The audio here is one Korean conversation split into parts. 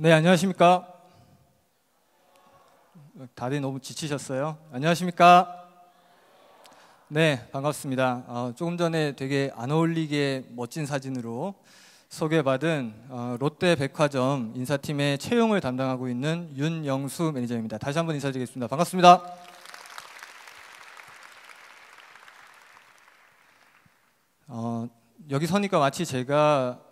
네, 안녕하십니까? 다들 너무 지치셨어요? 안녕하십니까? 네, 반갑습니다. 조금 전에 되게 안 어울리게 멋진 사진으로 소개받은 롯데백화점 인사팀의 채용을 담당하고 있는 윤영수 매니저입니다. 다시 한번 인사드리겠습니다. 반갑습니다. 여기 서니까 마치 제가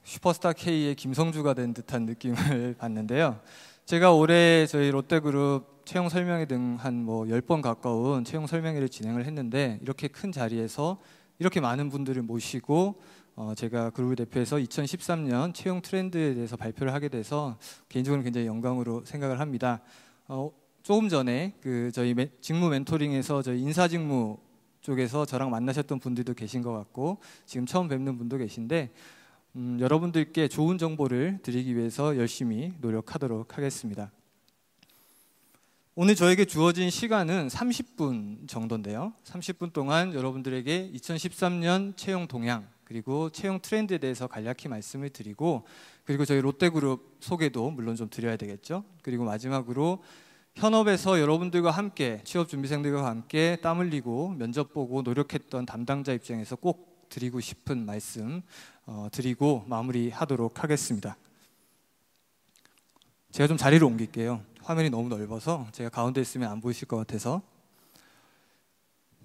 슈퍼스타 K의 김성주가 된 듯한 느낌을 받는데요. 제가 올해 저희 롯데그룹 채용 설명회 등 한 10번 가까운 채용 설명회를 진행을 했는데, 이렇게 큰 자리에서 이렇게 많은 분들을 모시고 제가 그룹을 대표해서 2013년 채용 트렌드에 대해서 발표를 하게 돼서 개인적으로 굉장히 영광으로 생각을 합니다. 조금 전에 저희 직무 멘토링에서 저희 인사직무 쪽에서 저랑 만나셨던 분들도 계신 것 같고, 지금 처음 뵙는 분도 계신데, 여러분들께 좋은 정보를 드리기 위해서 열심히 노력하도록 하겠습니다. 오늘 저에게 주어진 시간은 30분 정도인데요. 30분 동안 여러분들에게 2013년 채용 동향 그리고 채용 트렌드에 대해서 간략히 말씀을 드리고, 그리고 저희 롯데그룹 소개도 물론 좀 드려야 되겠죠. 그리고 마지막으로 현업에서 여러분들과 함께, 취업준비생들과 함께 땀 흘리고 면접 보고 노력했던 담당자 입장에서 꼭 드리고 싶은 말씀 드리고 마무리하도록 하겠습니다. 제가 좀 자리를 옮길게요. 화면이 너무 넓어서 제가 가운데 있으면 안 보이실 것 같아서.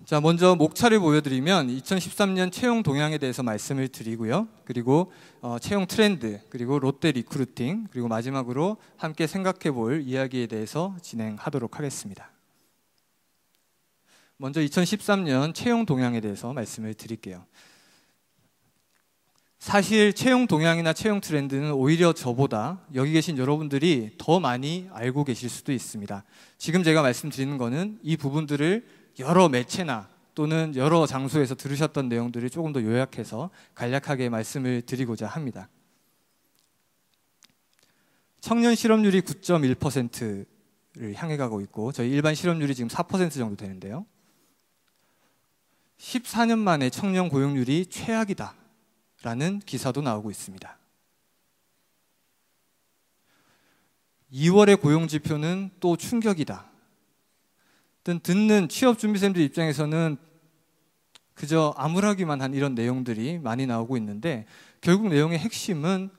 자, 먼저 목차를 보여드리면 2013년 채용 동향에 대해서 말씀을 드리고요. 그리고 채용 트렌드, 그리고 롯데 리크루팅, 그리고 마지막으로 함께 생각해 볼 이야기에 대해서 진행하도록 하겠습니다. 먼저 2013년 채용 동향에 대해서 말씀을 드릴게요. 사실 채용 동향이나 채용 트렌드는 오히려 저보다 여기 계신 여러분들이 더 많이 알고 계실 수도 있습니다. 지금 제가 말씀드리는 거는 이 부분들을 여러 매체나 또는 여러 장소에서 들으셨던 내용들을 조금 더 요약해서 간략하게 말씀을 드리고자 합니다. 청년 실업률이 9.1%를 향해 가고 있고, 저희 일반 실업률이 지금 4% 정도 되는데요. 14년 만에 청년 고용률이 최악이다 라는 기사도 나오고 있습니다. 2월의 고용지표는 또 충격이다. 듣는 취업준비생들 입장에서는 그저 암울하기만 한 이런 내용들이 많이 나오고 있는데, 결국 내용의 핵심은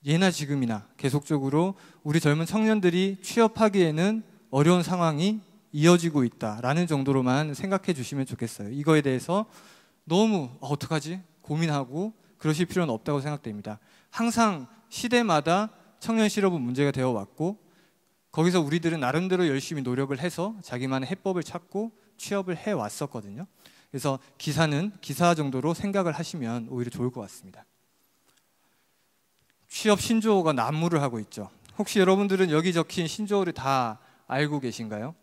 예나 지금이나 계속적으로 우리 젊은 청년들이 취업하기에는 어려운 상황이 이어지고 있다라는 정도로만 생각해 주시면 좋겠어요. 이거에 대해서 너무 어떡하지? 고민하고 그러실 필요는 없다고 생각됩니다. 항상 시대마다 청년 실업은 문제가 되어 왔고, 거기서 우리들은 나름대로 열심히 노력을 해서 자기만의 해법을 찾고 취업을 해왔었거든요. 그래서 기사는 기사 정도로 생각을 하시면 오히려 좋을 것 같습니다. 취업 신조어가 난무를 하고 있죠. 혹시 여러분들은 여기 적힌 신조어를 다 알고 계신가요?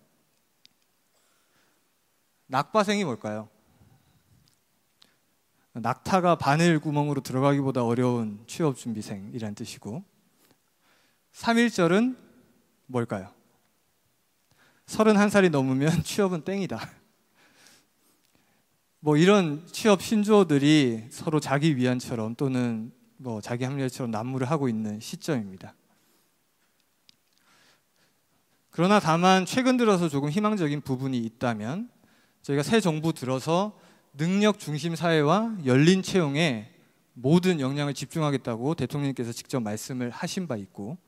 낙바생이 뭘까요? 낙타가 바늘 구멍으로 들어가기보다 어려운 취업준비생이란 뜻이고, 3.1절은 뭘까요? 31살이 넘으면 취업은 땡이다. 이런 취업 신조어들이 서로 자기 위안처럼 또는 자기 합리화처럼 난무를 하고 있는 시점입니다. 그러나 다만 최근 들어서 조금 희망적인 부분이 있다면, 저희가 새 정부 들어서 능력 중심 사회와 열린 채용에 모든 역량을 집중하겠다고 대통령님께서 직접 말씀을 하신 바 있고,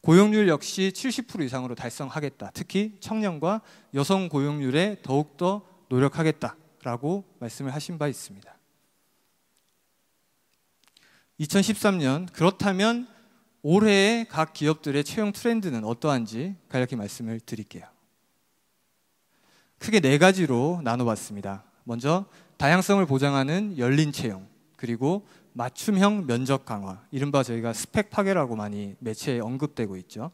고용률 역시 70% 이상으로 달성하겠다. 특히 청년과 여성 고용률에 더욱더 노력하겠다라고 말씀을 하신 바 있습니다. 2013년, 그렇다면 올해의 각 기업들의 채용 트렌드는 어떠한지 간략히 말씀을 드릴게요. 크게 4가지로 나눠봤습니다. 먼저 다양성을 보장하는 열린 채용, 그리고 맞춤형 면접 강화, 이른바 저희가 스펙 파괴라고 많이 매체에 언급되고 있죠.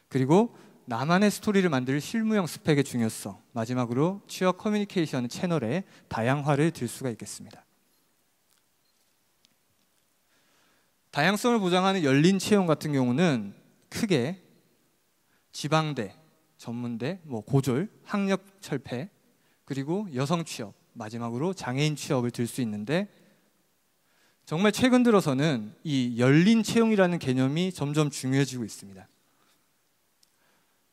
그리고 나만의 스토리를 만들 실무형 스펙의 중요성, 마지막으로 취업 커뮤니케이션 채널의 다양화를 들 수가 있겠습니다. 다양성을 보장하는 열린 채용 같은 경우는 크게 지방대, 전문대, 고졸, 학력 철폐, 그리고 여성 취업, 마지막으로 장애인 취업을 들 수 있는데, 정말 최근 들어서는 이 열린 채용이라는 개념이 점점 중요해지고 있습니다.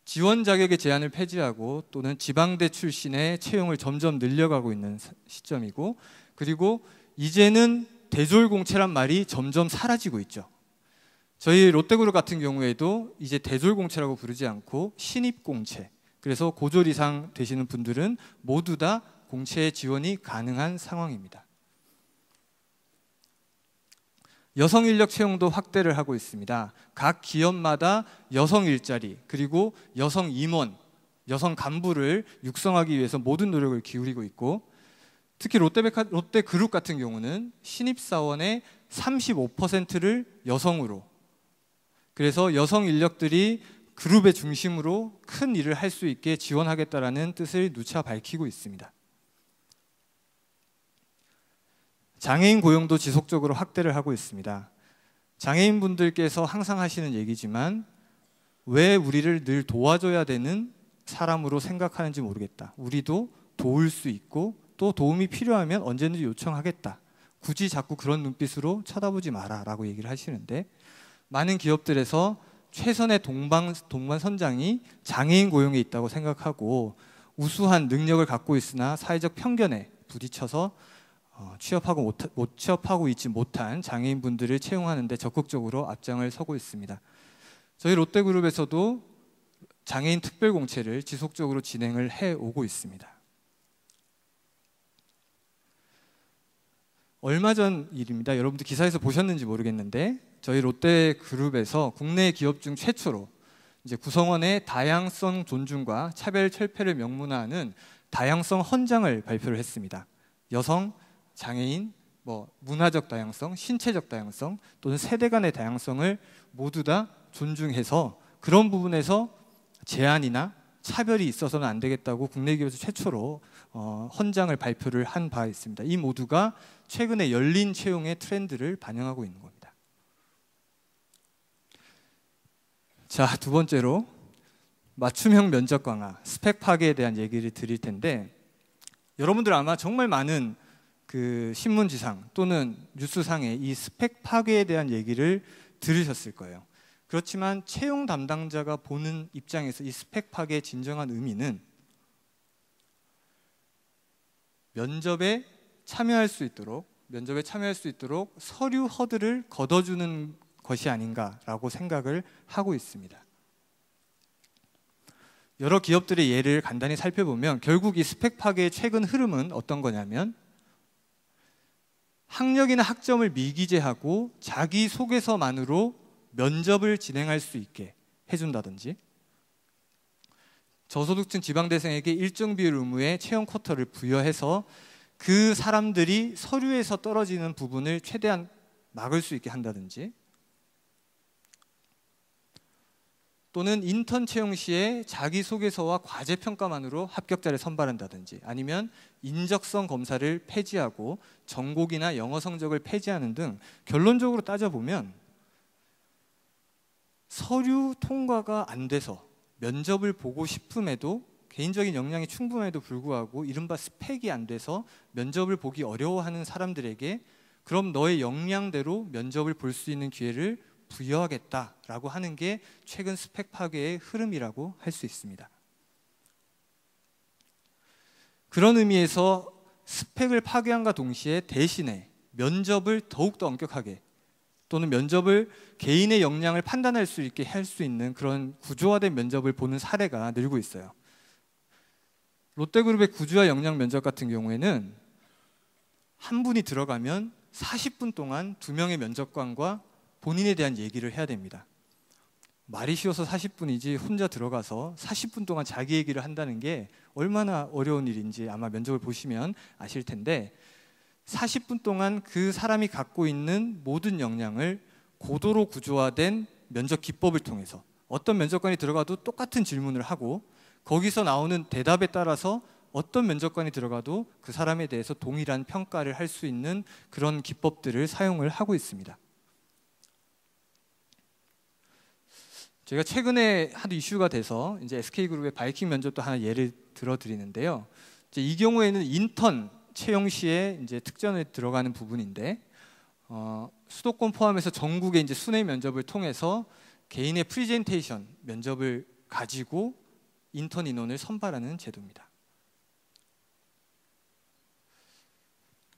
지원 자격의 제한을 폐지하고 또는 지방대 출신의 채용을 점점 늘려가고 있는 시점이고, 그리고 이제는 대졸공채란 말이 점점 사라지고 있죠. 저희 롯데그룹 같은 경우에도 이제 대졸공채라고 부르지 않고 신입공채, 그래서 고졸 이상 되시는 분들은 모두 다 공채 지원이 가능한 상황입니다. 여성 인력 채용도 확대를 하고 있습니다. 각 기업마다 여성 일자리, 그리고 여성 임원, 여성 간부를 육성하기 위해서 모든 노력을 기울이고 있고, 특히 롯데그룹 같은 경우는 신입사원의 35%를 여성으로, 그래서 여성 인력들이 그룹의 중심으로 큰 일을 할 수 있게 지원하겠다라는 뜻을 누차 밝히고 있습니다. 장애인 고용도 지속적으로 확대를 하고 있습니다. 장애인분들께서 항상 하시는 얘기지만 왜 우리를 늘 도와줘야 되는 사람으로 생각하는지 모르겠다. 우리도 도울 수 있고 또 도움이 필요하면 언제든지 요청하겠다. 굳이 자꾸 그런 눈빛으로 쳐다보지 마라 라고 얘기를 하시는데, 많은 기업들에서 최선의 동반선장이 장애인 고용에 있다고 생각하고 우수한 능력을 갖고 있으나 사회적 편견에 부딪혀서 취업하고 있지 못한 장애인분들을 채용하는 데 적극적으로 앞장을 서고 있습니다. 저희 롯데그룹에서도 장애인 특별공채를 지속적으로 진행을 해오고 있습니다. 얼마 전 일입니다. 여러분들 기사에서 보셨는지 모르겠는데 저희 롯데그룹에서 국내 기업 중 최초로 이제 구성원의 다양성 존중과 차별 철폐를 명문화하는 다양성 헌장을 발표를 했습니다. 여성, 장애인, 문화적 다양성, 신체적 다양성 또는 세대 간의 다양성을 모두 다 존중해서 그런 부분에서 제한이나 차별이 있어서는 안 되겠다고 국내 기업에서 최초로 헌장을 발표를 한 바 있습니다. 이 모두가 최근에 열린 채용의 트렌드를 반영하고 있는 겁니다. 자, 두 번째로 맞춤형 면접 강화, 스펙 파괴에 대한 얘기를 드릴 텐데, 여러분들 아마 정말 많은 그 신문지상 또는 뉴스상에 이 스펙 파괴에 대한 얘기를 들으셨을 거예요. 그렇지만 채용 담당자가 보는 입장에서 이 스펙 파괴의 진정한 의미는 면접에 참여할 수 있도록 서류 허들을 걷어주는 것이 아닌가라고 생각을 하고 있습니다. 여러 기업들의 예를 간단히 살펴보면 결국 이 스펙 파괴의 최근 흐름은 어떤 거냐면, 학력이나 학점을 미기재하고 자기소개서만으로 면접을 진행할 수 있게 해준다든지, 저소득층 지방대생에게 일정 비율 의무의 채용 쿼터를 부여해서 그 사람들이 서류에서 떨어지는 부분을 최대한 막을 수 있게 한다든지, 또는 인턴 채용 시에 자기소개서와 과제평가만으로 합격자를 선발한다든지, 아니면 인적성 검사를 폐지하고 전곡이나 영어 성적을 폐지하는 등 결론적으로 따져보면 서류 통과가 안 돼서 면접을 보고 싶음에도 개인적인 역량이 충분함에도 불구하고 이른바 스펙이 안 돼서 면접을 보기 어려워하는 사람들에게 그럼 너의 역량대로 면접을 볼 수 있는 기회를 부여하겠다라고 하는 게 최근 스펙 파괴의 흐름이라고 할 수 있습니다. 그런 의미에서 스펙을 파괴함과 동시에 대신에 면접을 더욱더 엄격하게, 또는 면접을 개인의 역량을 판단할 수 있게 할 수 있는 그런 구조화된 면접을 보는 사례가 늘고 있어요. 롯데그룹의 구조화 역량 면접 같은 경우에는 한 분이 들어가면 40분 동안 2명의 면접관과 본인에 대한 얘기를 해야 됩니다. 말이 쉬워서 40분이지 혼자 들어가서 40분 동안 자기 얘기를 한다는 게 얼마나 어려운 일인지 아마 면접을 보시면 아실 텐데, 40분 동안 그 사람이 갖고 있는 모든 역량을 고도로 구조화된 면접 기법을 통해서 어떤 면접관이 들어가도 똑같은 질문을 하고 거기서 나오는 대답에 따라서 어떤 면접관이 들어가도 그 사람에 대해서 동일한 평가를 할 수 있는 그런 기법들을 사용을 하고 있습니다. 제가 최근에 한 이슈가 돼서 이제 SK그룹의 바이킹 면접도 하나 예를 들어 드리는데요. 이제 이 경우에는 인턴 채용 시에 이제 특전에 들어가는 부분인데, 수도권 포함해서 전국의 이제 순회 면접을 통해서 개인의 프리젠테이션 면접을 가지고 인턴 인원을 선발하는 제도입니다.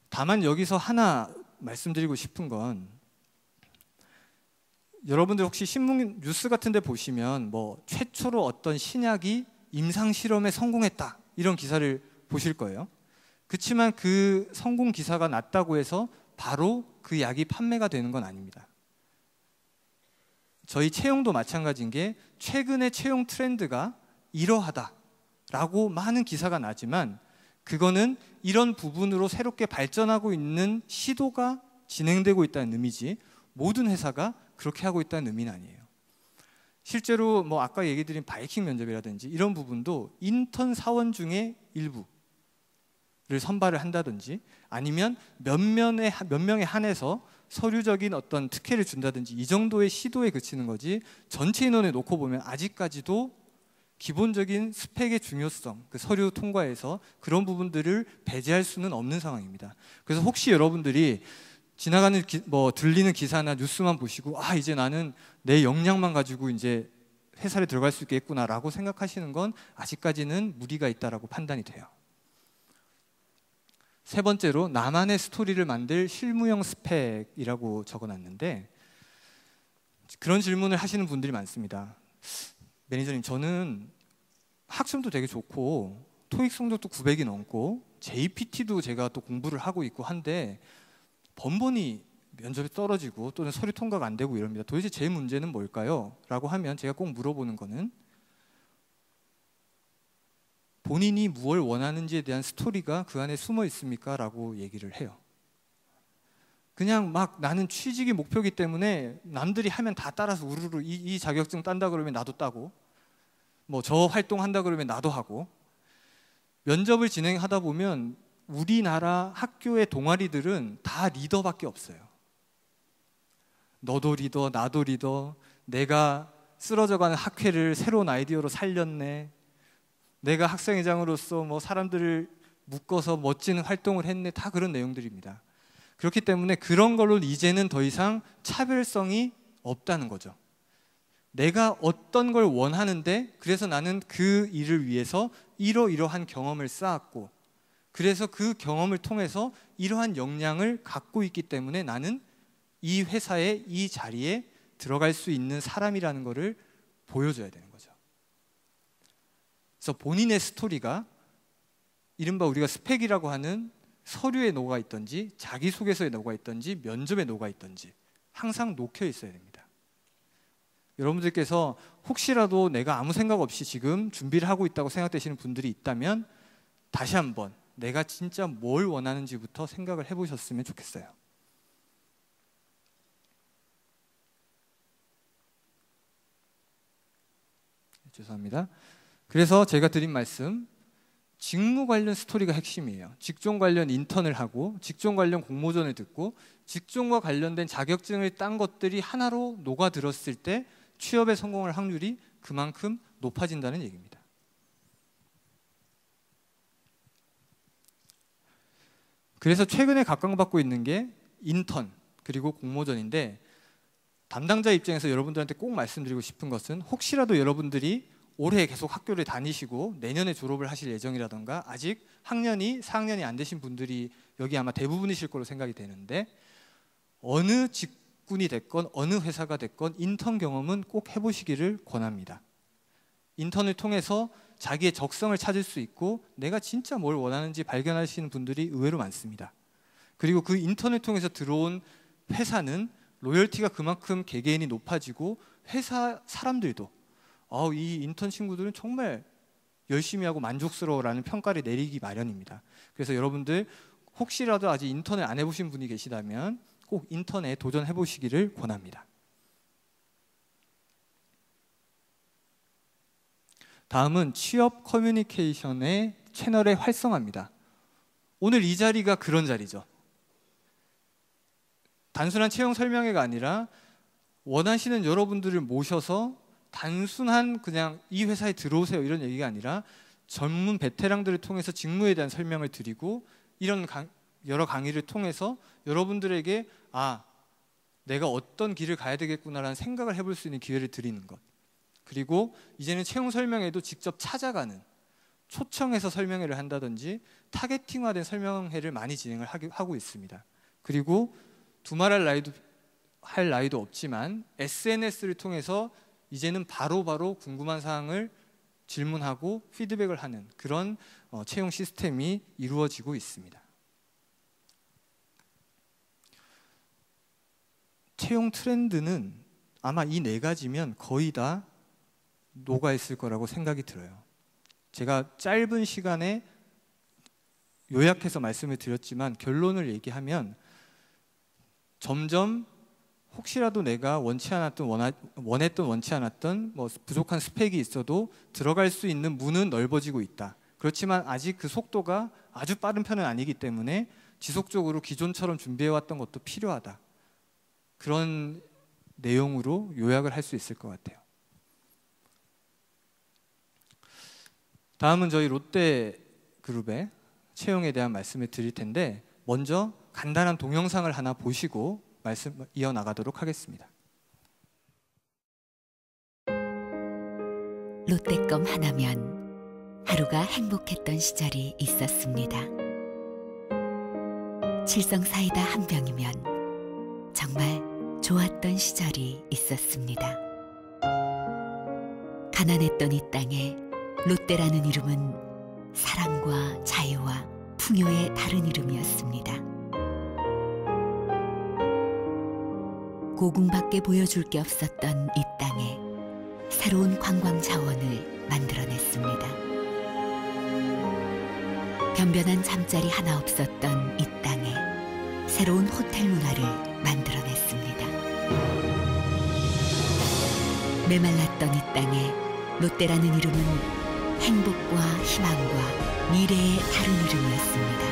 다만 여기서 하나 말씀드리고 싶은 건, 여러분들 혹시 신문 뉴스 같은 데 보시면 뭐 최초로 어떤 신약이 임상 실험에 성공했다 이런 기사를 보실 거예요. 그렇지만 그 성공 기사가 났다고 해서 바로 그 약이 판매가 되는 건 아닙니다. 저희 채용도 마찬가지인 게, 최근의 채용 트렌드가 이러하다라고 많은 기사가 나지만 그거는 이런 부분으로 새롭게 발전하고 있는 시도가 진행되고 있다는 의미지, 모든 회사가 그렇게 하고 있다는 의미는 아니에요. 실제로 뭐 아까 얘기 드린 바이킹 면접이라든지 이런 부분도 인턴 사원 중에 일부를 선발을 한다든지, 아니면 몇 명에 한해서 서류적인 어떤 특혜를 준다든지, 이 정도의 시도에 그치는 거지, 전체 인원에 놓고 보면 아직까지도 기본적인 스펙의 중요성, 그 서류 통과에서 그런 부분들을 배제할 수는 없는 상황입니다. 그래서 혹시 여러분들이 지나가는 들리는 기사나 뉴스만 보시고 이제 나는 내 역량만 가지고 이제 회사에 들어갈 수 있겠구나라고 생각하시는 건 아직까지는 무리가 있다라고 판단이 돼요. 세 번째로, 나만의 스토리를 만들 실무형 스펙이라고 적어놨는데, 그런 질문을 하시는 분들이 많습니다. 매니저님, 저는 학점도 되게 좋고 토익 성적도 900이 넘고 JPT도 제가 또 공부를 하고 있고 한데 번번이 면접에 떨어지고 또는 서류 통과가 안 되고 이럽니다. 도대체 제 문제는 뭘까요? 라고 하면 제가 꼭 물어보는 거는, 본인이 무엇을 원하는지에 대한 스토리가 그 안에 숨어 있습니까? 라고 얘기를 해요. 그냥 막 나는 취직이 목표이기 때문에 남들이 하면 다 따라서 우르르 이 자격증 딴다 그러면 나도 따고, 뭐 저 활동한다 그러면 나도 하고, 면접을 진행하다 보면 우리나라 학교의 동아리들은 다 리더밖에 없어요. 너도 리더, 나도 리더, 내가 쓰러져가는 학회를 새로운 아이디어로 살렸네, 내가 학생회장으로서 뭐 사람들을 묶어서 멋진 활동을 했네, 다 그런 내용들입니다. 그렇기 때문에 그런 걸로 이제는 더 이상 차별성이 없다는 거죠. 내가 어떤 걸 원하는데, 그래서 나는 그 일을 위해서 이러이러한 경험을 쌓았고, 그래서 그 경험을 통해서 이러한 역량을 갖고 있기 때문에 나는 이 회사에, 이 자리에 들어갈 수 있는 사람이라는 것을 보여줘야 되는 거죠. 그래서 본인의 스토리가 이른바 우리가 스펙이라고 하는 서류에 녹아 있든지 자기소개서에 녹아 있든지 면접에 녹아 있든지 항상 녹혀 있어야 됩니다. 여러분들께서 혹시라도 내가 아무 생각 없이 지금 준비를 하고 있다고 생각되시는 분들이 있다면, 다시 한번 내가 진짜 뭘 원하는지부터 생각을 해보셨으면 좋겠어요. 죄송합니다. 그래서 제가 드린 말씀, 직무 관련 스토리가 핵심이에요. 직종 관련 인턴을 하고, 직종 관련 공모전을 듣고, 직종과 관련된 자격증을 딴 것들이 하나로 녹아들었을 때 취업에 성공할 확률이 그만큼 높아진다는 얘기입니다. 그래서 최근에 각광받고 있는 게 인턴 그리고 공모전인데, 담당자 입장에서 여러분들한테 꼭 말씀드리고 싶은 것은, 혹시라도 여러분들이 올해 계속 학교를 다니시고 내년에 졸업을 하실 예정이라던가 아직 학년이 4학년이 안 되신 분들이 여기 아마 대부분이실 거로 생각이 되는데, 어느 직군이 됐건 어느 회사가 됐건 인턴 경험은 꼭 해보시기를 권합니다. 인턴을 통해서 자기의 적성을 찾을 수 있고 내가 진짜 뭘 원하는지 발견하시는 분들이 의외로 많습니다. 그리고 그 인턴을 통해서 들어온 회사는 로열티가 그만큼 개개인이 높아지고, 회사 사람들도 이 인턴 친구들은 정말 열심히 하고 만족스러워라는 평가를 내리기 마련입니다. 그래서 여러분들 혹시라도 아직 인턴을 안 해보신 분이 계시다면 꼭 인턴에 도전해 보시기를 권합니다. 다음은 취업 커뮤니케이션의 채널의 활성화입니다. 오늘 이 자리가 그런 자리죠. 단순한 채용 설명회가 아니라 원하시는 여러분들을 모셔서 단순한 그냥 이 회사에 들어오세요 이런 얘기가 아니라 전문 베테랑들을 통해서 직무에 대한 설명을 드리고, 이런 여러 강의를 통해서 여러분들에게 내가 어떤 길을 가야 되겠구나라는 생각을 해볼 수 있는 기회를 드리는 것. 그리고 이제는 채용 설명회도 직접 찾아가는, 초청해서 설명회를 한다든지 타겟팅화된 설명회를 많이 진행을 하고 있습니다. 그리고 두말할 나이도 없지만 SNS를 통해서 이제는 바로바로 궁금한 사항을 질문하고 피드백을 하는 그런 채용 시스템이 이루어지고 있습니다. 채용 트렌드는 아마 이 네 가지면 거의 다 녹아있을 거라고 생각이 들어요. 제가 짧은 시간에 요약해서 말씀을 드렸지만 결론을 얘기하면 점점 혹시라도 내가 원했던 원치 않았던 부족한 스펙이 있어도 들어갈 수 있는 문은 넓어지고 있다. 그렇지만 아직 그 속도가 아주 빠른 편은 아니기 때문에 지속적으로 기존처럼 준비해왔던 것도 필요하다. 그런 내용으로 요약을 할 수 있을 것 같아요. 다음은 저희 롯데그룹의 채용에 대한 말씀을 드릴 텐데 먼저 간단한 동영상을 하나 보시고 말씀 이어나가도록 하겠습니다. 롯데껌 하나면 하루가 행복했던 시절이 있었습니다. 칠성사이다 한 병이면 정말 좋았던 시절이 있었습니다. 가난했던 이 땅에 롯데라는 이름은 사랑과 자유와 풍요의 다른 이름이었습니다. 고궁밖에 보여줄 게 없었던 이 땅에 새로운 관광 자원을 만들어냈습니다. 변변한 잠자리 하나 없었던 이 땅에 새로운 호텔 문화를 만들어냈습니다. 메말랐던 이 땅에 롯데라는 이름은 행복과 희망과 미래의 다른 이름이었습니다.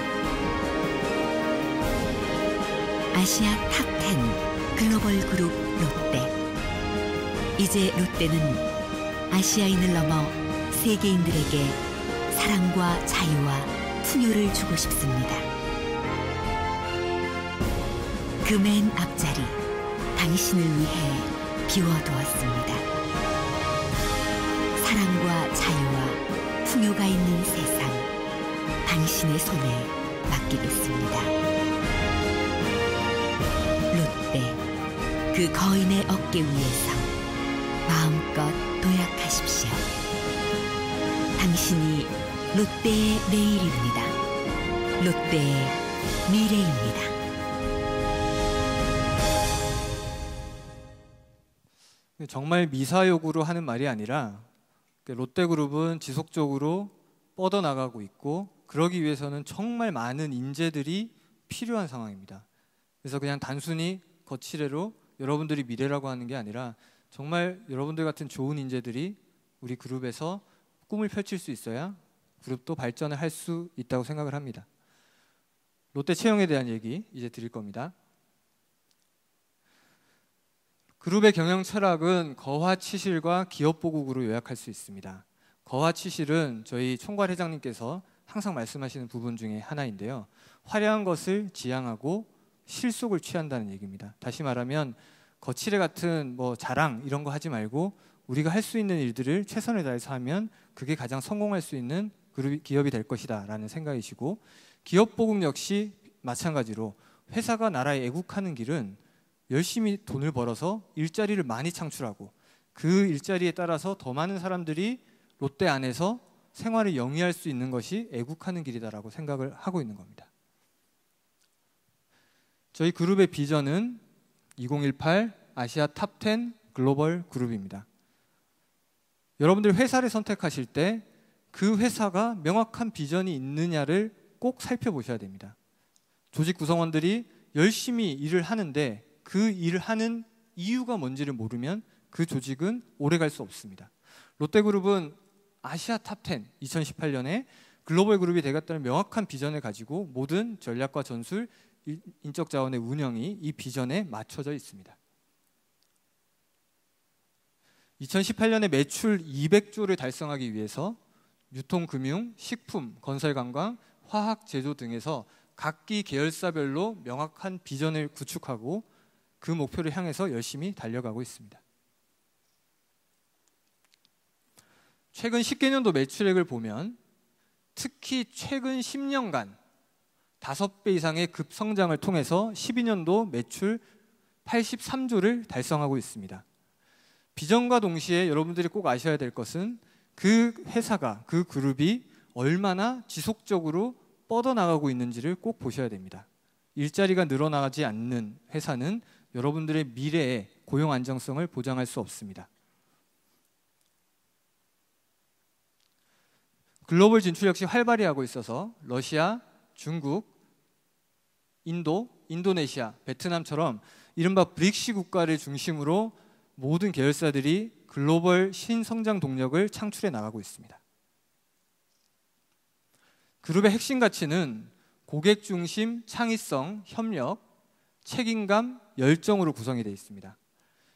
아시아 탑10 글로벌 그룹 롯데. 이제 롯데는 아시아인을 넘어 세계인들에게 사랑과 자유와 풍요를 주고 싶습니다. 그 맨 앞자리 당신을 위해 비워두었습니다. 사랑과 자유와 풍요가 있는 세상, 당신의 손에 맡기겠습니다. 롯데, 그 거인의 어깨 위에서 마음껏 도약하십시오. 당신이 롯데의 내일입니다. 롯데의 미래입니다. 정말 미사여구로 하는 말이 아니라 롯데그룹은 지속적으로 뻗어나가고 있고 그러기 위해서는 정말 많은 인재들이 필요한 상황입니다. 그래서 그냥 단순히 거치대로 여러분들이 미래라고 하는 게 아니라 정말 여러분들 같은 좋은 인재들이 우리 그룹에서 꿈을 펼칠 수 있어야 그룹도 발전을 할 수 있다고 생각을 합니다. 롯데 채용에 대한 얘기 이제 드릴 겁니다. 그룹의 경영 철학은 거화치실과 기업보국으로 요약할 수 있습니다. 거화치실은 저희 총괄 회장님께서 항상 말씀하시는 부분 중에 하나인데요. 화려한 것을 지향하고 실속을 취한다는 얘기입니다. 다시 말하면 거칠애 같은 자랑 이런 거 하지 말고 우리가 할 수 있는 일들을 최선을 다해서 하면 그게 가장 성공할 수 있는 기업이 될 것이다 라는 생각이시고, 기업보국 역시 마찬가지로 회사가 나라에 애국하는 길은 열심히 돈을 벌어서 일자리를 많이 창출하고 그 일자리에 따라서 더 많은 사람들이 롯데 안에서 생활을 영위할 수 있는 것이 애국하는 길이다라고 생각을 하고 있는 겁니다. 저희 그룹의 비전은 2018 아시아 탑10 글로벌 그룹입니다. 여러분들 회사를 선택하실 때 그 회사가 명확한 비전이 있느냐를 꼭 살펴보셔야 됩니다. 조직 구성원들이 열심히 일을 하는데 그 일을 하는 이유가 뭔지를 모르면 그 조직은 오래 갈 수 없습니다. 롯데그룹은 아시아 탑10 2018년에 글로벌 그룹이 되겠다는 명확한 비전을 가지고 모든 전략과 전술, 인적 자원의 운영이 이 비전에 맞춰져 있습니다. 2018년에 매출 200조를 달성하기 위해서 유통금융, 식품, 건설관광, 화학, 제조 등에서 각기 계열사별로 명확한 비전을 구축하고 그 목표를 향해서 열심히 달려가고 있습니다. 최근 10개년도 매출액을 보면 특히 최근 10년간 5배 이상의 급성장을 통해서 12년도 매출 83조를 달성하고 있습니다. 비전과 동시에 여러분들이 꼭 아셔야 될 것은 그 회사가, 그 그룹이 얼마나 지속적으로 뻗어나가고 있는지를 꼭 보셔야 됩니다. 일자리가 늘어나지 않는 회사는 여러분들의 미래의 고용 안정성을 보장할 수 없습니다. 글로벌 진출 역시 활발히 하고 있어서 러시아, 중국, 인도, 인도네시아, 베트남처럼 이른바 브릭시 국가를 중심으로 모든 계열사들이 글로벌 신성장 동력을 창출해 나가고 있습니다. 그룹의 핵심 가치는 고객 중심, 창의성, 협력, 책임감, 열정으로 구성이 되어 있습니다.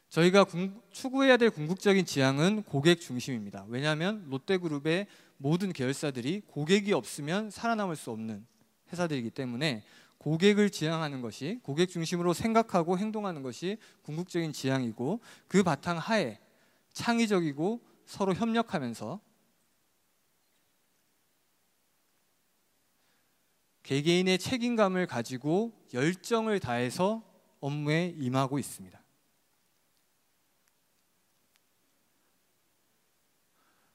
저희가 추구해야 될 궁극적인 지향은 고객 중심입니다. 왜냐하면 롯데그룹의 모든 계열사들이 고객이 없으면 살아남을 수 없는 회사들이기 때문에 고객을 지향하는 것이, 고객 중심으로 생각하고 행동하는 것이 궁극적인 지향이고, 그 바탕 하에 창의적이고 서로 협력하면서 개개인의 책임감을 가지고 열정을 다해서 업무에 임하고 있습니다.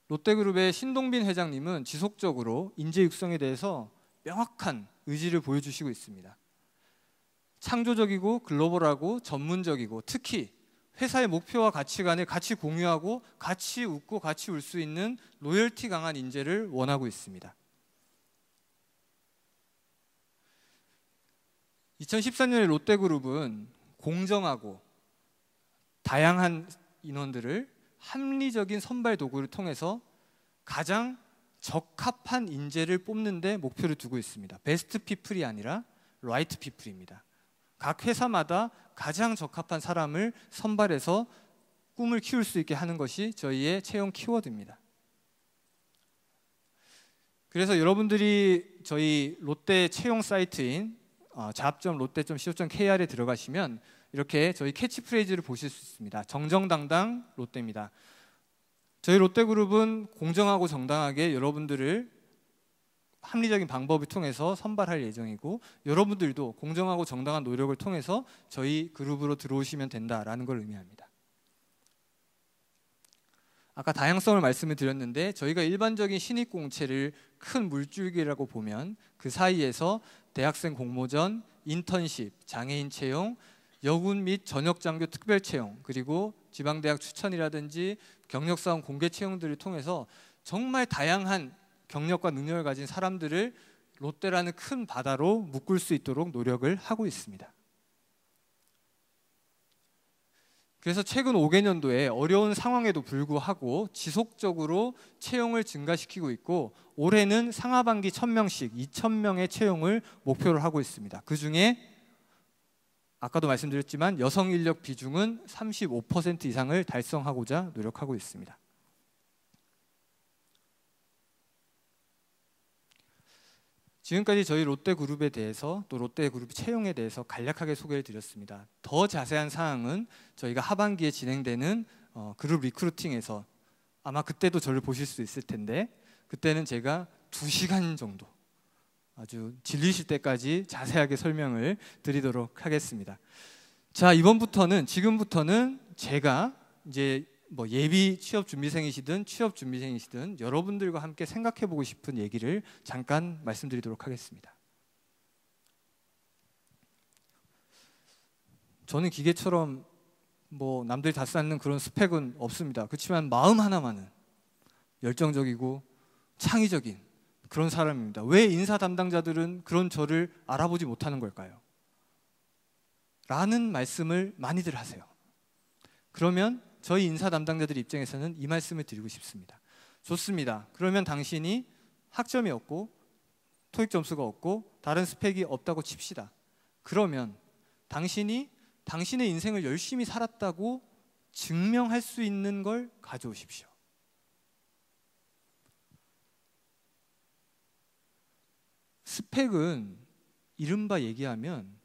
롯데그룹의 신동빈 회장님은 지속적으로 인재 육성에 대해서 명확한 의지를 보여주시고 있습니다. 창조적이고 글로벌하고 전문적이고 특히 회사의 목표와 가치관을 같이 공유하고 같이 웃고 같이 울 수 있는 로열티 강한 인재를 원하고 있습니다. 2014년에 롯데그룹은 공정하고 다양한 인원들을 합리적인 선발 도구를 통해서 가장 적합한 인재를 뽑는 데 목표를 두고 있습니다. 베스트 피플이 아니라 라이트 피플입니다. 각 회사마다 가장 적합한 사람을 선발해서 꿈을 키울 수 있게 하는 것이 저희의 채용 키워드입니다. 그래서 여러분들이 저희 롯데 채용 사이트인 잡.롯데.co.kr에 들어가시면 이렇게 저희 캐치프레이즈를 보실 수 있습니다. 정정당당 롯데입니다. 저희 롯데그룹은 공정하고 정당하게 여러분들을 합리적인 방법을 통해서 선발할 예정이고, 여러분들도 공정하고 정당한 노력을 통해서 저희 그룹으로 들어오시면 된다라는 걸 의미합니다. 아까 다양성을 말씀을 드렸는데, 저희가 일반적인 신입 공채를 큰 물줄기라고 보면 그 사이에서 대학생 공모전, 인턴십, 장애인 채용, 여군 및 전역장교 특별 채용, 그리고 지방대학 추천이라든지 경력사원 공개 채용들을 통해서 정말 다양한 경력과 능력을 가진 사람들을 롯데라는 큰 바다로 묶을 수 있도록 노력을 하고 있습니다. 그래서 최근 5개년도에 어려운 상황에도 불구하고 지속적으로 채용을 증가시키고 있고, 올해는 상하반기 1000명씩 2000명의 채용을 목표로 하고 있습니다. 그 중에 아까도 말씀드렸지만 여성 인력 비중은 35% 이상을 달성하고자 노력하고 있습니다. 지금까지 저희 롯데그룹에 대해서, 또 롯데그룹 채용에 대해서 간략하게 소개를 드렸습니다. 더 자세한 사항은 저희가 하반기에 진행되는 그룹 리크루팅에서 아마 그때도 저를 보실 수 있을 텐데, 그때는 제가 2시간 정도 아주 질리실 때까지 자세하게 설명을 드리도록 하겠습니다. 자, 지금부터는 제가 이제 예비 취업 준비생이시든 취업 준비생이시든 여러분들과 함께 생각해 보고 싶은 얘기를 잠깐 말씀드리도록 하겠습니다. 저는 기계처럼 남들이 다 쌓는 그런 스펙은 없습니다. 그렇지만 마음 하나만은 열정적이고 창의적인 그런 사람입니다. 왜 인사 담당자들은 그런 저를 알아보지 못하는 걸까요? 라는 말씀을 많이들 하세요. 그러면 저희 인사 담당자들 입장에서는 이 말씀을 드리고 싶습니다. 좋습니다. 그러면 당신이 학점이 없고 토익 점수가 없고 다른 스펙이 없다고 칩시다. 그러면 당신이 당신의 인생을 열심히 살았다고 증명할 수 있는 걸 가져오십시오. 스펙은 이른바 얘기하면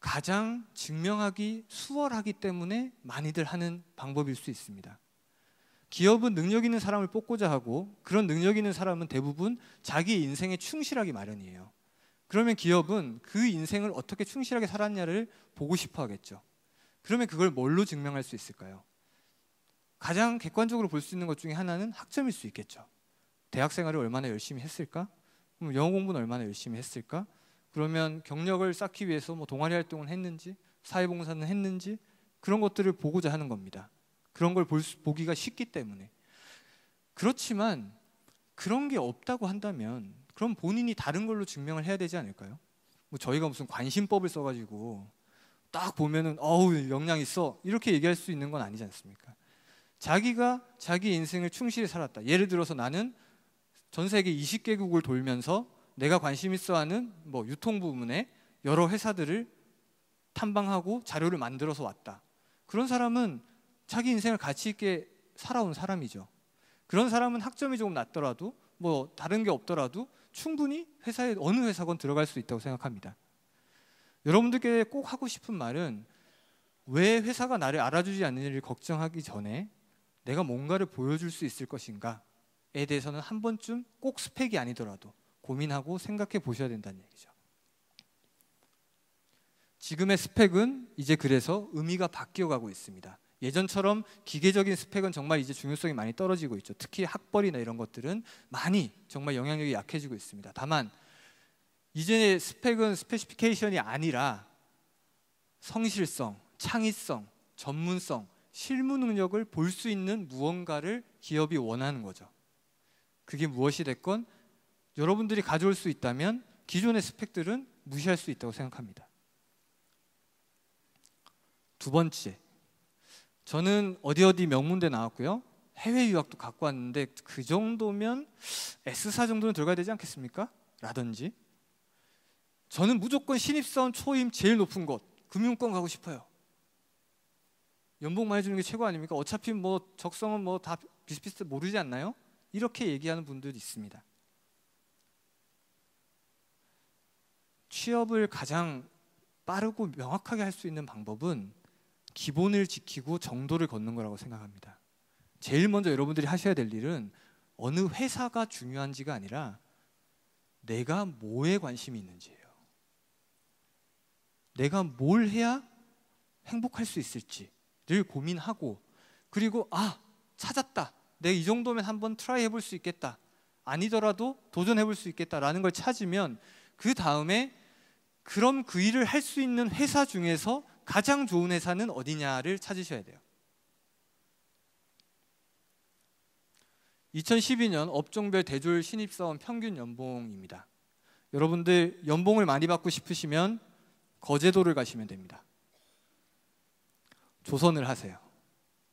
가장 증명하기 수월하기 때문에 많이들 하는 방법일 수 있습니다. 기업은 능력 있는 사람을 뽑고자 하고 그런 능력 있는 사람은 대부분 자기 인생에 충실하기 마련이에요. 그러면 기업은 그 인생을 어떻게 충실하게 살았냐를 보고 싶어 하겠죠. 그러면 그걸 뭘로 증명할 수 있을까요? 가장 객관적으로 볼 수 있는 것 중에 하나는 학점일 수 있겠죠. 대학 생활을 얼마나 열심히 했을까? 그럼 영어 공부는 얼마나 열심히 했을까? 그러면 경력을 쌓기 위해서 뭐 동아리 활동을 했는지, 사회봉사는 했는지, 그런 것들을 보고자 하는 겁니다. 그런 걸 보기가 쉽기 때문에. 그렇지만 그런 게 없다고 한다면 그럼 본인이 다른 걸로 증명을 해야 되지 않을까요? 뭐 저희가 무슨 관심법을 써가지고 딱 보면은 어우 역량 있어 이렇게 얘기할 수 있는 건 아니지 않습니까? 자기가 자기 인생을 충실히 살았다. 예를 들어서 나는 전 세계 20개국을 돌면서 내가 관심 있어 하는 뭐 유통 부문에 여러 회사들을 탐방하고 자료를 만들어서 왔다. 그런 사람은 자기 인생을 가치 있게 살아온 사람이죠. 그런 사람은 학점이 조금 낮더라도 뭐 다른 게 없더라도 충분히 회사에 어느 회사건 들어갈 수 있다고 생각합니다. 여러분들께 꼭 하고 싶은 말은 왜 회사가 나를 알아주지 않느냐를 걱정하기 전에 내가 뭔가를 보여줄 수 있을 것인가에 대해서는 한 번쯤 꼭 스펙이 아니더라도 고민하고 생각해 보셔야 된다는 얘기죠. 지금의 스펙은 이제 그래서 의미가 바뀌어가고 있습니다. 예전처럼 기계적인 스펙은 정말 이제 중요성이 많이 떨어지고 있죠. 특히 학벌이나 이런 것들은 많이 정말 영향력이 약해지고 있습니다. 다만 이제 스펙은 스페시피케이션이 아니라 성실성, 창의성, 전문성, 실무 능력을 볼 수 있는 무언가를 기업이 원하는 거죠. 그게 무엇이 됐건 여러분들이 가져올 수 있다면 기존의 스펙들은 무시할 수 있다고 생각합니다. 두 번째, 저는 어디 명문대 나왔고요. 해외 유학도 갖고 왔는데 그 정도면 S사 정도는 들어가야 되지 않겠습니까? 라든지 저는 무조건 신입사원 초임 제일 높은 곳 금융권 가고 싶어요. 연봉 많이 주는 게 최고 아닙니까? 어차피 뭐 적성은 뭐 다 비슷비슷해 모르지 않나요? 이렇게 얘기하는 분들이 있습니다. 취업을 가장 빠르고 명확하게 할 수 있는 방법은 기본을 지키고 정도를 걷는 거라고 생각합니다. 제일 먼저 여러분들이 하셔야 될 일은 어느 회사가 중요한지가 아니라 내가 뭐에 관심이 있는지예요. 내가 뭘 해야 행복할 수 있을지를 고민하고 그리고 찾았다. 내가 이 정도면 한번 트라이 해볼 수 있겠다. 아니더라도 도전해볼 수 있겠다라는 걸 찾으면 그 다음에 그럼 그 일을 할 수 있는 회사 중에서 가장 좋은 회사는 어디냐를 찾으셔야 돼요. 2012년 업종별 대졸 신입사원 평균 연봉입니다. 여러분들 연봉을 많이 받고 싶으시면 거제도를 가시면 됩니다. 조선을 하세요.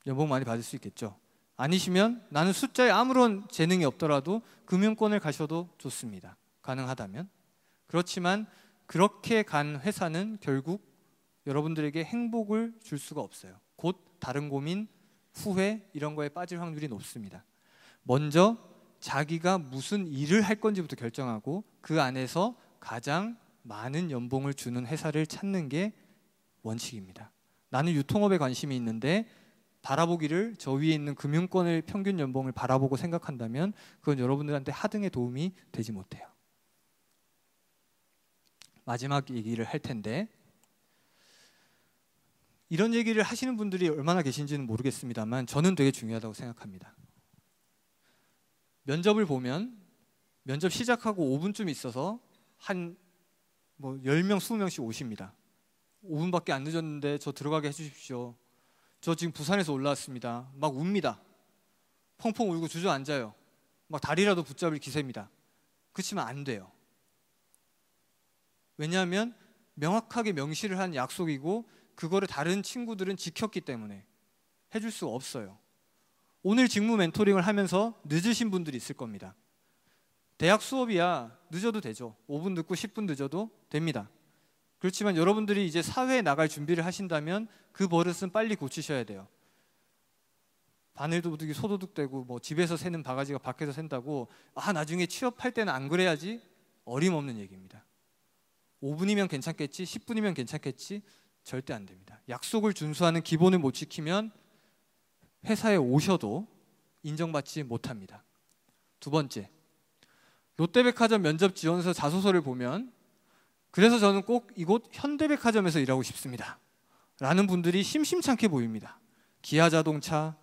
연봉 많이 받을 수 있겠죠. 아니시면 나는 숫자에 아무런 재능이 없더라도 금융권을 가셔도 좋습니다. 가능하다면. 그렇지만 그렇게 간 회사는 결국 여러분들에게 행복을 줄 수가 없어요. 곧 다른 고민, 후회 이런 거에 빠질 확률이 높습니다. 먼저 자기가 무슨 일을 할 건지부터 결정하고 그 안에서 가장 많은 연봉을 주는 회사를 찾는 게 원칙입니다. 나는 유통업에 관심이 있는데 바라보기를 저 위에 있는 금융권의 평균 연봉을 바라보고 생각한다면 그건 여러분들한테 하등의 도움이 되지 못해요. 마지막 얘기를 할 텐데 이런 얘기를 하시는 분들이 얼마나 계신지는 모르겠습니다만 저는 되게 중요하다고 생각합니다. 면접을 보면 면접 시작하고 5분쯤 있어서 한 10명, 20명씩 오십니다. 5분밖에 안 늦었는데 저 들어가게 해주십시오. 저 지금 부산에서 올라왔습니다. 막 웁니다. 펑펑 울고 주저앉아요. 막 다리라도 붙잡을 기세입니다. 그렇지만 안 돼요. 왜냐하면 명확하게 명시를 한 약속이고 그거를 다른 친구들은 지켰기 때문에 해줄 수가 없어요. 오늘 직무 멘토링을 하면서 늦으신 분들이 있을 겁니다. 대학 수업이야 늦어도 되죠. 5분 늦고 10분 늦어도 됩니다. 그렇지만 여러분들이 이제 사회에 나갈 준비를 하신다면 그 버릇은 빨리 고치셔야 돼요. 바늘도둑이 소도둑되고 뭐 집에서 새는 바가지가 밖에서 샌다고 나중에 취업할 때는 안 그래야지 어림없는 얘기입니다. 5분이면 괜찮겠지, 10분이면 괜찮겠지, 절대 안 됩니다. 약속을 준수하는 기본을 못 지키면 회사에 오셔도 인정받지 못합니다. 두 번째, 롯데백화점 면접 지원서 자소서를 보면 그래서 저는 꼭 이곳 현대백화점에서 일하고 싶습니다 라는 분들이 심심찮게 보입니다. 기아자동차,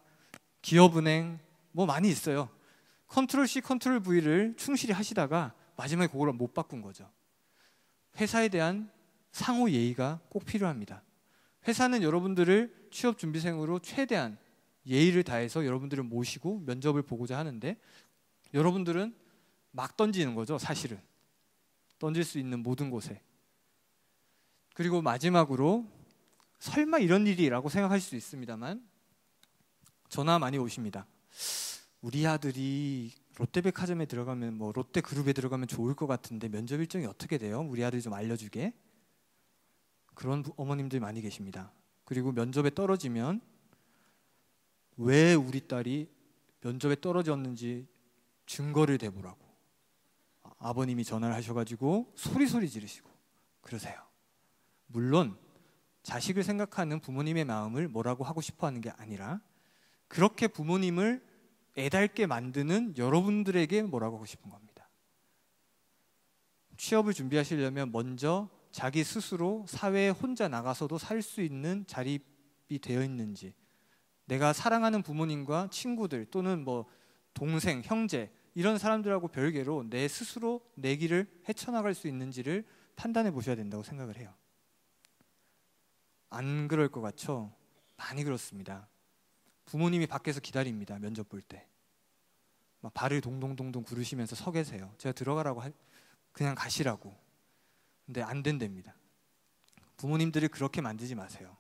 기업은행 뭐 많이 있어요. 컨트롤 C, 컨트롤 V를 충실히 하시다가 마지막에 그걸 못 바꾼 거죠. 회사에 대한 상호 예의가 꼭 필요합니다. 회사는 여러분들을 취업준비생으로 최대한 예의를 다해서 여러분들을 모시고 면접을 보고자 하는데 여러분들은 막 던지는 거죠. 사실은 던질 수 있는 모든 곳에. 그리고 마지막으로 설마 이런 일이라고 생각할 수 있습니다만 전화 많이 오십니다. 우리 아들이 롯데백화점에 들어가면 뭐 롯데그룹에 들어가면 좋을 것 같은데 면접 일정이 어떻게 돼요? 우리 아들이 좀 알려주게. 그런 어머님들이 많이 계십니다. 그리고 면접에 떨어지면 왜 우리 딸이 면접에 떨어졌는지 증거를 대보라고 아버님이 전화를 하셔가지고 소리 지르시고 그러세요. 물론 자식을 생각하는 부모님의 마음을 뭐라고 하고 싶어 하는 게 아니라 그렇게 부모님을 애달게 만드는 여러분들에게 뭐라고 하고 싶은 겁니다. 취업을 준비하시려면 먼저 자기 스스로 사회에 혼자 나가서도 살 수 있는 자립이 되어 있는지, 내가 사랑하는 부모님과 친구들 또는 뭐 동생, 형제 이런 사람들하고 별개로 내 스스로 내 길을 헤쳐나갈 수 있는지를 판단해 보셔야 된다고 생각을 해요. 안 그럴 것 같죠? 많이 그렇습니다. 부모님이 밖에서 기다립니다. 면접 볼 때. 막 발을 동동동동 구르시면서 서 계세요. 제가 들어가라고 그냥 가시라고. 근데 안 된답니다. 부모님들이 그렇게 만들지 마세요.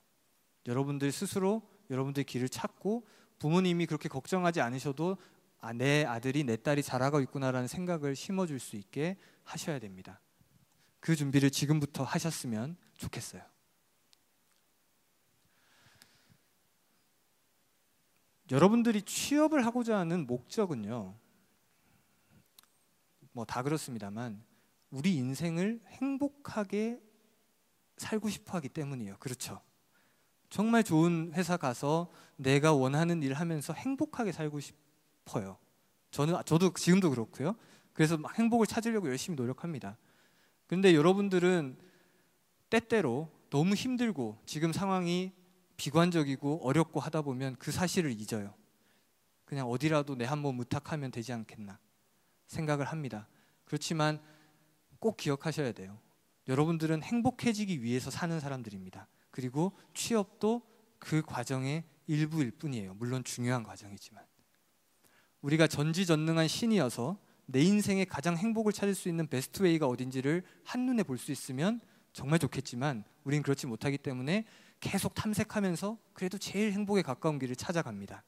여러분들 스스로 여러분들의 길을 찾고 부모님이 그렇게 걱정하지 않으셔도 내 아들이 내 딸이 잘하고 있구나라는 생각을 심어줄 수 있게 하셔야 됩니다. 그 준비를 지금부터 하셨으면 좋겠어요. 여러분들이 취업을 하고자 하는 목적은요, 뭐 다 그렇습니다만 우리 인생을 행복하게 살고 싶어 하기 때문이에요. 그렇죠? 정말 좋은 회사 가서 내가 원하는 일 하면서 행복하게 살고 싶어요. 저도 지금도 그렇고요. 그래서 막 행복을 찾으려고 열심히 노력합니다. 그런데 여러분들은 때때로 너무 힘들고 지금 상황이 비관적이고 어렵고 하다 보면 그 사실을 잊어요. 그냥 어디라도 내 한번 무탁하면 되지 않겠나 생각을 합니다. 그렇지만 꼭 기억하셔야 돼요. 여러분들은 행복해지기 위해서 사는 사람들입니다. 그리고 취업도 그 과정의 일부일 뿐이에요. 물론 중요한 과정이지만 우리가 전지전능한 신이어서 내 인생의 가장 행복을 찾을 수 있는 베스트 웨이가 어딘지를 한눈에 볼 수 있으면 정말 좋겠지만 우린 그렇지 못하기 때문에 계속 탐색하면서 그래도 제일 행복에 가까운 길을 찾아갑니다.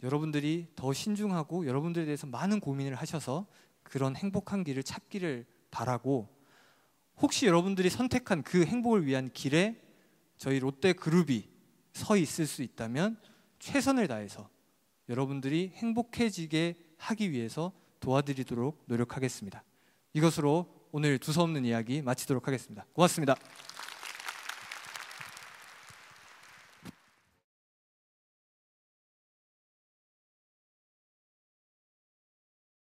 여러분들이 더 신중하고 여러분들에 대해서 많은 고민을 하셔서 그런 행복한 길을 찾기를 바라고, 혹시 여러분들이 선택한 그 행복을 위한 길에 저희 롯데그룹이 서 있을 수 있다면 최선을 다해서 여러분들이 행복해지게 하기 위해서 도와드리도록 노력하겠습니다. 이것으로 오늘 두서없는 이야기 마치도록 하겠습니다. 고맙습니다.